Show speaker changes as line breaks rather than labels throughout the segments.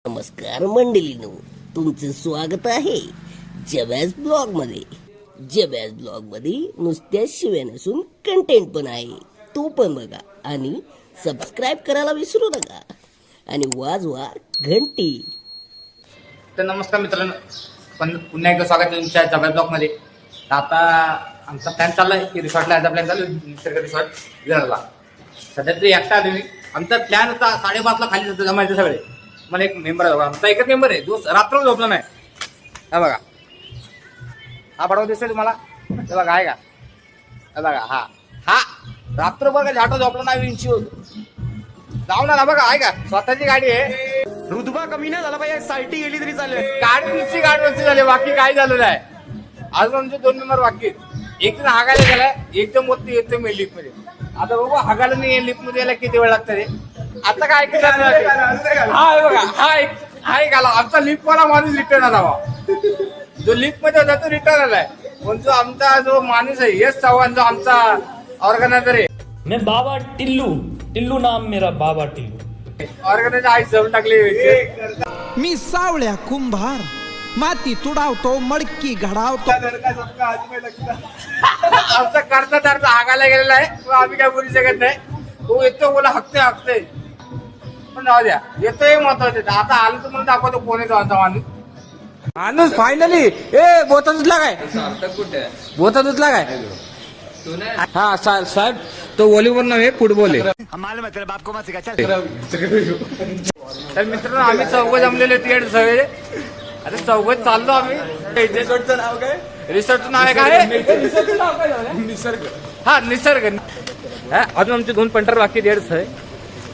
नमस्कार मंडळींनो, तुमचं स्वागत आहे जबॅज ब्लॉग मध्ये. जबॅज ब्लॉग मध्ये नुसत्या शिव्या नसून कंटेंट पण आहे, तो पण बघा आणि सबस्क्राईब करायला विसरू नका आणि वाजवा घंटी.
तर नमस्कार मित्रांनो, पण पुन्हा एकदा स्वागत आहे तुमच्या जबॅज ब्लॉग मध्ये. आता आमचा प्लॅन चाललाय की रिसॉर्टला यायचा प्लॅन चालू आहे, निसर्ग रिसॉर्ट विरारला. सध्या तरी एकटा तुम्ही आमचा प्लॅन होता 5:30ला खाली जातो जमायचे सगळे. मला एक मेंबर आहे बघा, आमचा एकच मेंबर आहे जो रात्र झोपला नाही. हा बघा, हा बडवा दिसतोय तुम्हाला, हे बघा आहे का, हे बघा हा हा रात्रभर का झाटो झोपला नाही, विंची होतो जाऊन आला बघा. आहे का, स्वतःची गाडी आहे.
रुतबा कमी नाही झाला पाहिजे, सायटी गेली तरी चालेल.
गाडी झाली, बाकी काही झालं नाही. अजून आमचे 2 मेंबर बाकी आहेत. एक जण हागायला गेलाय, एकदम मोठी येते मी लिफ्ट मध्ये. आता बघू हागायला नाही, लिफ्ट मध्ये यायला किती वेळ लागतं रे. आता काय हा बघा, हा एक आला आमचा लिफ्ट वाला माणूस रिटर्न आला. जो लिफ्ट मध्ये होता तो रिटर्न आलाय. पण जो आमचा जो माणूस आहे यश चव्हाण, जो आमचा ऑर्गनायझर आहे,
मैं बाबा टिल्लू नाम मेरा बाबा टिल्लू.
ऑर्गनायझर आई जवळ टाकली.
मी सावळ्या कुंभार माती तुडावतो, मडकी घडावतो.
आमचा कर्जदार हागायला गेलेला आहे, तो आम्ही काय बोलू शकत नाही. तो येतो बोला हकते पण राहू द्या, येतोय महत्वाचं. आता आलो तर म्हणून दाखवतो कोण येतो आमचा माणूस फायनली. ए बोता दुधला काय, बोता दुधला काय. हा साहेब, तो व्हॉलीबॉल नव्हे, फुटबॉल आहे. तर मित्रांनो, आम्ही चौघ जमलेले तिकडे सगळे. आता चौघच चाललो आम्ही. रिसॉर्टचं नाव काय, रिसॉर्टचं नाव आहे काय, निसर्ग. हा निसर्ग. अजून आमचे 2 पंटर बाकी 1.5 आहे.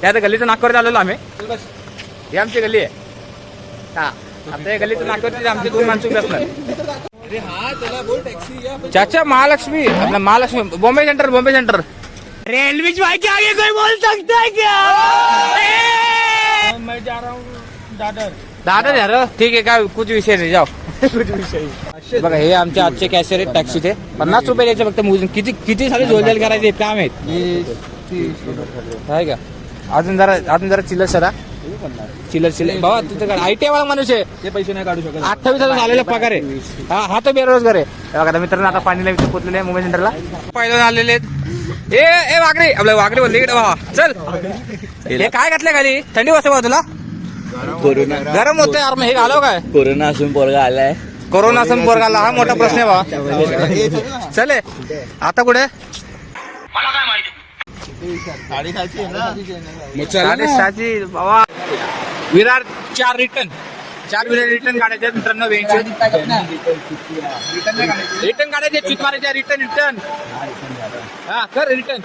त्या गल्लीच्या नाकावर आलेलो आम्ही. ही आमची गल्ली आहे. हा आता या गल्लीच्या नाकावरती आमचे 2 माणसं उभे असणार. चाचा महालक्ष्मी, आपला महालक्ष्मी बॉम्बे सेंटर. रेलवे के आगे कोई बोल सकता है क्या.
मैं जा रहा हूँ
दादा यार, ठीक आहे, काय कुछ विषय नाही, जाओ. कुछ विषय बघा. हे आमचे आजचे कॅशियर आहेत टॅक्सीचे. 50 रुपये द्यायचे फक्त मोजून. किती सारे जोलजाल करायचे काम आहेत, आहे का. अजून जरा चिल्लर बाबा. तिथं ITI वाला माणूस आहे,
ते पैसे नाही काढू शकत.
28,000 झालेला पगार आहे. हा तो बेरोजगार आहे. बघा मित्रांनो, आता पाणीला इथे पोहोचलेले आहे मुंबई सेंटरला. पहिल्यांदा आलेले आहेत. ए वागरे, आपलं वागरे बोलले इकडे बाबा. चल, हे काय घातलं खाली, थंडी वाजते बा तुला. गरम होतंय यार. हे घालव काय,
कोरोना असून पोरगा आलाय.
कोरोना असून पोरगाला, हा मोठा प्रश्न आहे बा. चले आता कुठे, साडेसहाची बाबा. विरार 4 विरार रिटर्न काढायचे मित्रांनो. रिटर्न काढायचे, चित मारायचे. रिटर्न हा कर रिटर्न.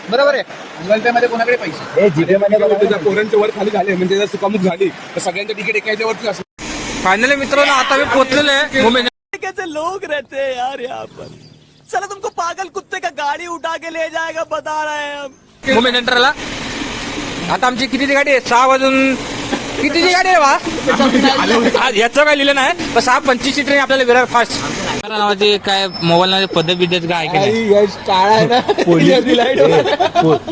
बरोबर आहे.
गुगल पे मध्ये कोणाकडे पैसे,
जीपे मध्ये
पोरांच्या वर खाली झाले म्हणजे जर चुकामुक झाली तर सगळ्यांच्या तिकीट एकाच्या वरती असं.
फायनली मित्रांनो, आता मी पोहोचलेलो आहे मुंबई.
कैसे लोग रहते हैं यार यहाँ पर. चला तुमको पागल कुत्ते का गाड़ी उठा के ले जाएगा, बता रहे हैं हम.
मुंबई सेंटरला आता आमची कितीची गाडी आहे, 6 वाजून कितीची गाडी आहे बा. याचं काय लिहिलं नाही, पण 6:25ची ट्रेन आपल्याला विरार फास्ट. नावाची काय मोबाईल नावाची पद्धत विद्याच काय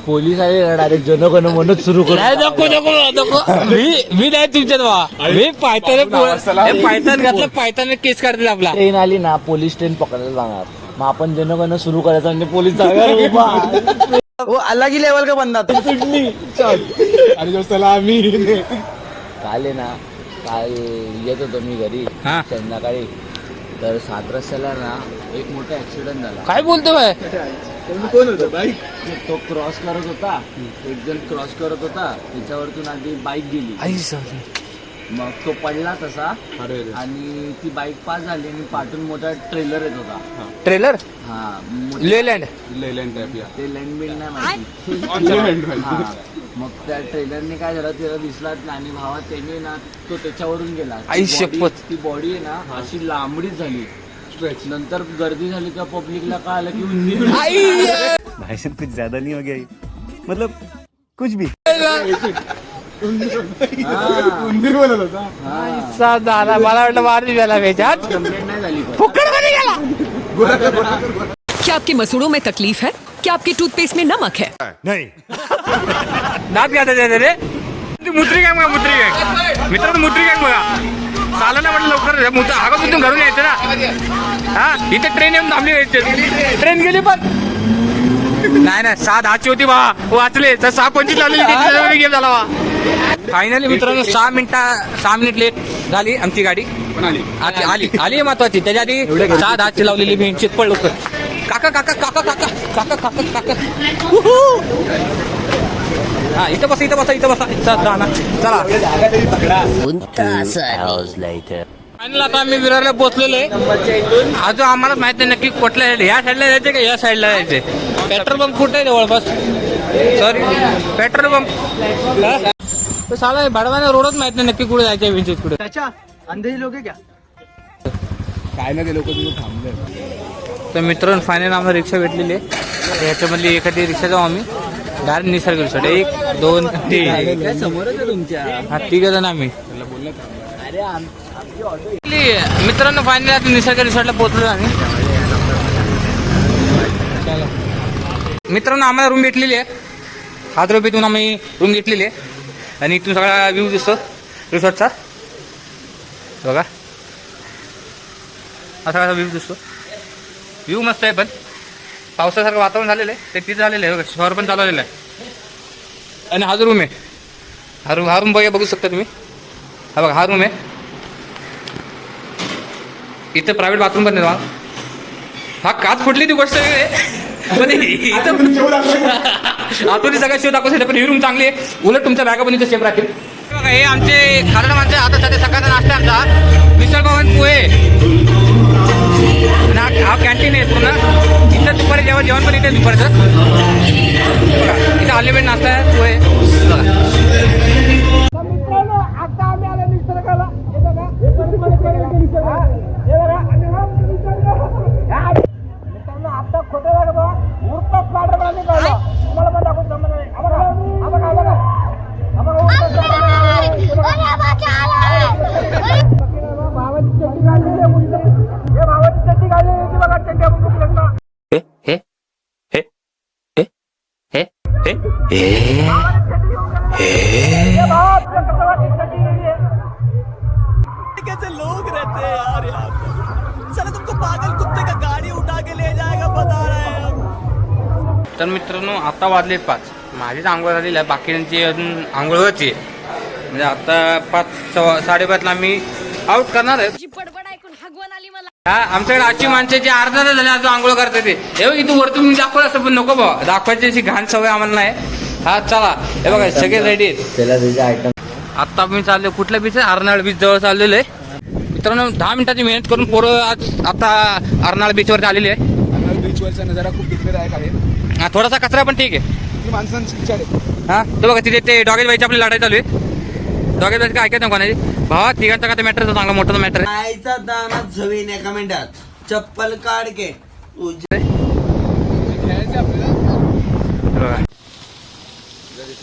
पोलीस आले डायरेक्ट जनगण म्हणून सुरू करू.
मी नाही तुमच्यात बा. मी पायथन घातलं, पायथन केस काढतील आपला.
ट्रेन आली ना, पोलीस ट्रेन पकडायला जाणार. मग आपण जनगण सुरू करायचं आणि पोलीस जाणार.
वो अलग ही लेवल का बंदा था.
आणि दोस्ताला आम्ही
काल आहे ना, काल येत होतो मी घरी
हा.
संध्याकाळी. तर 7 रस्त्याला ना एक मोठा ऍक्सिडेंट झाला.
काय बोलतो बाय.
कोण होतं बाईक,
तो क्रॉस करत होता, एक जण क्रॉस करत होता, त्याच्यावरतून आधी बाईक गेली. मग तो पडला तसा आणि ती बाईक पास झाली आणि पाठून मोठा ट्रेलर येत होता.
ट्रेलर
हा,
लेलँड.
ते लँडबिल नाही माहिती. हा, मग त्या ट्रेलरने काय झालं त्याला दिसलाच नाही आणि भावा त्याने ना तो त्याच्यावरून गेला.
आई शपथ.
ती बॉडी आहे ना अशी लांबडीच झाली. नंतर गर्दी झाली का पब्लिकला कळालं की उंदीर.
भाई साहब कुछ ज्यादा नहीं हो गया ये? मतलब कुछ भी.
उंदीर बोलत होता.
मला वाटलं मारली गेला वेचात.
कंप्लेंट नाही झाली.
फुकटमध्ये गेला.
क्या आपके मसूड़ों में तकलीफ है? क्या आपके टूथपेस्ट में नमक है?
नहीं.
दांत घातले रे. मुद्री गँग बघा, मुद्री गँग मित्रांनो, मुद्री गँग बघा. चालायला म्हटलं लवकर आगापासून घरून यायचं ना. हा इथे ट्रेन येऊन थांबली यायची, ट्रेन गेली पण नाही 6:10 होती बा, वाचले तर 6:25 लावलेली गेम झाला बा. फायनली मित्रांनो 6 मिनिट लेट झाली आमची गाडी. आली महत्वाची. त्याच्या आधी 6:10 लावलेली मी पडलो. काका काका काका काका काका काका काका हा इथं बसा चला.
कोणता असा
फायनल आता आम्ही विरारला पोहोचलेलो आहे. अजून आम्हाला माहित नाही नक्की कुठल्या ह्या साईडला जायचे का या साईडला जायचे. पेट्रोल पंप कुठे आहे जवळपास? सॉरी, पेट्रोल पंप साला भाडवाने रोडच माहित नाही नक्की कुठे जायचे. विंचित कुठे
अंधेरी लोक क्या?
काय ना ते लोक तिथे थांबले.
तर मित्रांनो फायनल आम्हाला रिक्षा भेटलेली आहे. याच्यामधली एखादी रिक्षा जाऊ आम्ही डायरेक्ट निसर्ग रिसॉर्ट. 1 2 3
समोरच आहे तुमच्या.
हा 3 जण आम्ही. मित्रांनो फायनली आता निसर्ग रिसॉर्टला पोहोचलो आम्ही. मित्रांनो आम्हाला रूम भेटलेली आहे. 7 रुपयातून आम्ही रूम घेतलेली आहे. आणि इथून सगळा व्ह्यू दिसतो रिसॉर्टचा बघा. असा कसा व्ह्यू दिसतो. व्ह्यू मस्त आहे, पण पावसासारखं वातावरण झालेलं आहे. ते तिथं झालेलं आहे बघा. शहर पण चालवलेलं आहे. आणि हा जो रूम आहे, हा रूम बघू शकता तुम्ही. हा बघा, हा रूम आहे. इथं प्रायव्हेट बाथरूम पण नाही. हा काच फुटली ती गोष्ट आहे. आतून सगळ्या शेव दाखवू शकते, पण ही रूम चांगली आहे. उलट तुमच्या बॅगा पण इथं सेफ राहतील. बघा हे आमचे खारड माणसं. आता सध्या सकाळचा नाश्ता आमचा मिसळ पाव पोहे. हा कॅन्टीन आहे पूर्ण. इथं दुपारी जेवण पण इथे दुपारचं बघा. इथं अनलिमिटेड नाश्ता आहे, पोहे
मित्रांनो आता आम्ही आलो निसर्गाला. मित्रांनो आता खोटं झालं बघा. उरताच पाडर मला निघाला. तुम्हाला पण दाखवून जमलं नाही. भावाची चड्डी घाललेली आहे मुलीला. हे भावाची चड्डी घाललेली होती बघा. चड्डी आपण खूप लागला. कैसे लोग रहते हैं यार यहाँ पर. चलो तुमको पागल कुत्ते का गाड़ी उठा के ले जाएगा बता रहे हैं हम.
तर मित्रांनो आता वाजले 5. माझीच आंघोळ झालेली आहे, बाकीच्यांची अजून आंघोळ व्हायची आहे. म्हणजे आता 5:30ला आम्ही आउट करणार आहे. हा आमच्याकडे अशी माणसाची अर्धा तास झाले अजून आंघोळ करता ते. हे बघ इथं वरतून मी दाखवलं असं पण नको बा, दाखवायची अशी घाण सवय आम्हाला नाही. हा चला हे बघा सगळे रेडी आहेत. आता मी चाललो कुठल्या बीच आहे? अर्नाळ बीच जवळ चाललेलो आहे. मित्रांनो 10 मिनिटाची मेहनत करून पोरं आज आता अर्नाळ बीचवरती आलेली आहे.
बीचवरचा नजारा खूप दुःखदायक आहे.
हा थोडासा कचरा पण ठीक आहे.
माणसांची विचार आहे.
हा तो बघा तिथे ते डॉगेज बाईची आपली लढाई चालू आहे. डॉगेज बाईच काय ऐकत नाही कोणाची. भावा तिघांचा काय मॅटर चांगला मोठा मॅटर आहे.
आईचा दाना झवीन एका मिनिटात. चप्पल काढ के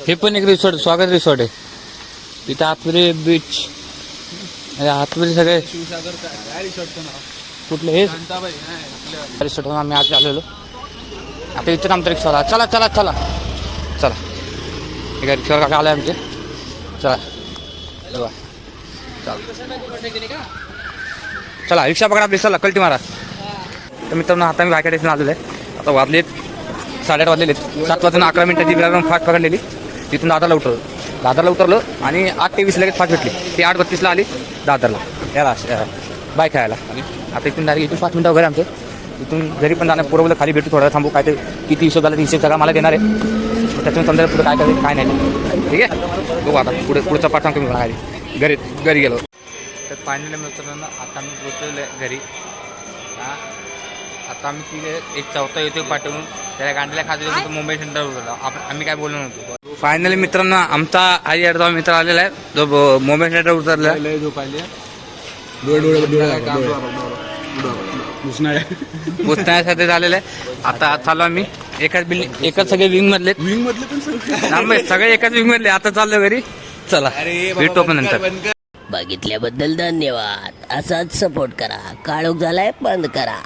हे पण एक रिसॉर्ट, स्वागत रिसॉर्ट आहे. इथं आतमध्ये बीच, आतमध्ये सगळे कुठले हे रिसॉर्ट आम्ही आज आलेलो. आता इथं आमचा रिक्षावाला. चला चला चला चला एका रिक्षावर काका आले आमचे. चला चला रिक्षा पकडा आपली. चला कल्टी मारा. तर मित्रांनो आता मी बायका स्टेशन आलेलो आहे. आता वाजलेत 8:30 वाजलेले आहेत. 7 वाजून 11 मिनिटाची विरार फास्ट पकडलेली. तिथून दादरला उतरलो आणि 8:23 लगेच फास्ट भेटली. ती 8:32ला आली दादरला याला बाईक खेळायला. आता इथून डायरेक्ट इथून 5 मिनिटं वगैरे आमचे. इथून घरी पण जाणार. पोरं खाली भेटू थोडा थांबू. काय ते किती हिशोब झाला हिशोब सगळा मला देणार आहे. त्याच्यातून समजा पुढे काय करायचं काय नाही. ठीक आहे बघू आता पुढचा पाठ सांगतो मी. घरी गेलो. तर फायनली मित्रांनो आता आम्ही पोहोचलेलो आहे घरी. हां आता आम्ही तिथे एक चौथा येतो पाठवून त्याला गांडीला खातो मुंबई सेंटरवर. आम्ही काय बोललो नव्हतो. फायनली मित्रांनो आमचा आई अर्धा मित्र आलेला आहे जो मुंबई सेंटर उतरला आहे. उष्णासाठी झालेलं आहे. आता चालू आम्ही एकाच सगळे विंग मधले पण सगळे एकाच विंग मधले. आता चाललो घरी. चला भेटू आपण नंतर.
बघितल्याबद्दल धन्यवाद. असाच सपोर्ट करा. काळोख झालाय बंद करा.